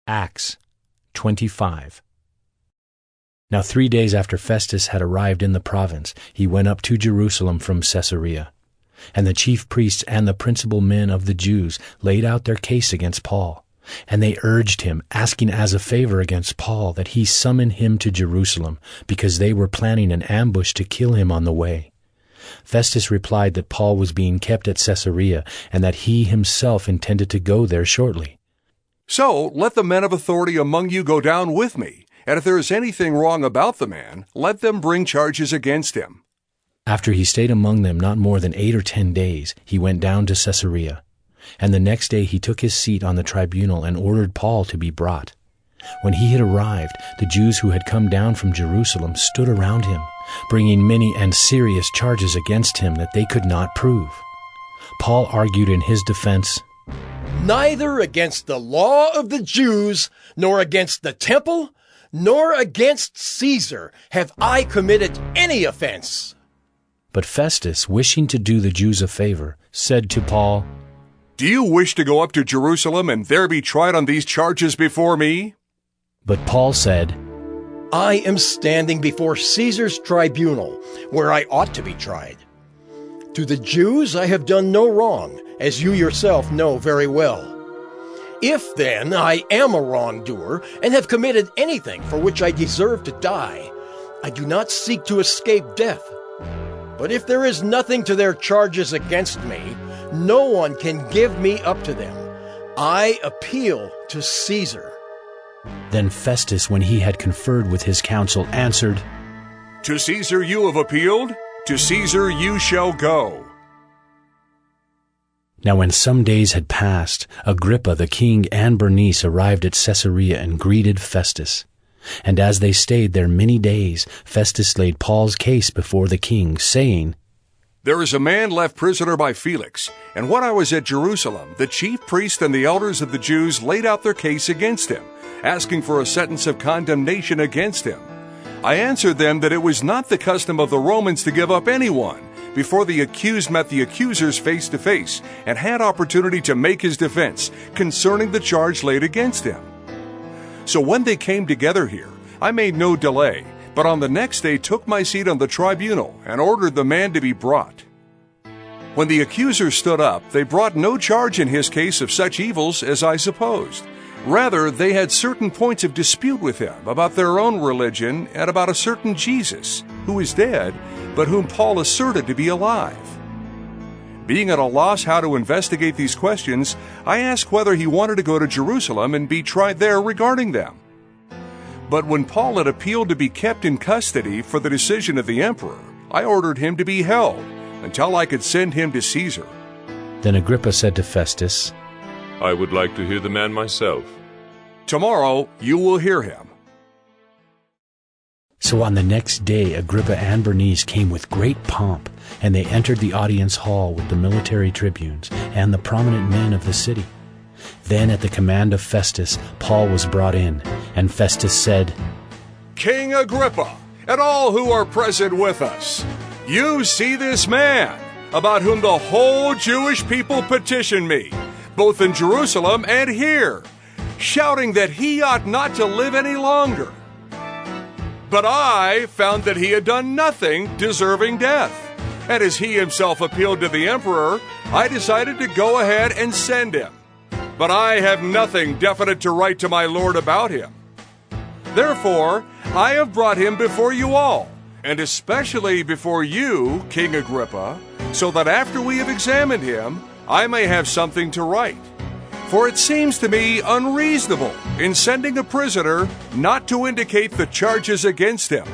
Acts 25. Now 3 days after Festus had arrived in the province, he went up to Jerusalem from Caesarea. And the chief priests and the principal men of the Jews laid out their case against Paul. And they urged him, asking as a favor against Paul that he summon him to Jerusalem, because they were planning an ambush to kill him on the way. Festus replied that Paul was being kept at Caesarea, and that he himself intended to go there shortly. So let the men of authority among you go down with me, and if there is anything wrong about the man, let them bring charges against him. After he stayed among them not more than 8 or 10 days, he went down to Caesarea. And the next day he took his seat on the tribunal and ordered Paul to be brought. When he had arrived, the Jews who had come down from Jerusalem stood around him, bringing many and serious charges against him that they could not prove. Paul argued in his defense, "Neither against the law of the Jews, nor against the temple, nor against Caesar have I committed any offense." But Festus, wishing to do the Jews a favor, said to Paul, "Do you wish to go up to Jerusalem and there be tried on these charges before me?" But Paul said, "I am standing before Caesar's tribunal, where I ought to be tried. To the Jews I have done no wrong, as you yourself know very well. If, then, I am a wrongdoer and have committed anything for which I deserve to die, I do not seek to escape death. But if there is nothing to their charges against me, no one can give me up to them. I appeal to Caesar." Then Festus, when he had conferred with his council, answered, "To Caesar you have appealed, to Caesar you shall go." Now when some days had passed, Agrippa the king and Bernice arrived at Caesarea and greeted Festus. And as they stayed there many days, Festus laid Paul's case before the king, saying, "There is a man left prisoner by Felix, and when I was at Jerusalem, the chief priests and the elders of the Jews laid out their case against him, asking for a sentence of condemnation against him. I answered them that it was not the custom of the Romans to give up anyone before the accused met the accusers face to face and had opportunity to make his defense concerning the charge laid against him. So when they came together here, I made no delay, but on the next day took my seat on the tribunal and ordered the man to be brought. When the accusers stood up, they brought no charge in his case of such evils as I supposed. Rather, they had certain points of dispute with him about their own religion and about a certain Jesus, who is dead, but whom Paul asserted to be alive. Being at a loss how to investigate these questions, I asked whether he wanted to go to Jerusalem and be tried there regarding them. But when Paul had appealed to be kept in custody for the decision of the emperor, I ordered him to be held until I could send him to Caesar." Then Agrippa said to Festus, "I would like to hear the man myself." "Tomorrow you will hear him." So on the next day Agrippa and Bernice came with great pomp, and they entered the audience hall with the military tribunes and the prominent men of the city. Then at the command of Festus, Paul was brought in, and Festus said, "King Agrippa, and all who are present with us, you see this man, about whom the whole Jewish people petitioned me, both in Jerusalem and here, shouting that he ought not to live any longer. But I found that he had done nothing deserving death, and as he himself appealed to the emperor, I decided to go ahead and send him. But I have nothing definite to write to my lord about him. Therefore, I have brought him before you all, and especially before you, King Agrippa, so that after we have examined him, I may have something to write. For it seems to me unreasonable in sending a prisoner not to indicate the charges against him.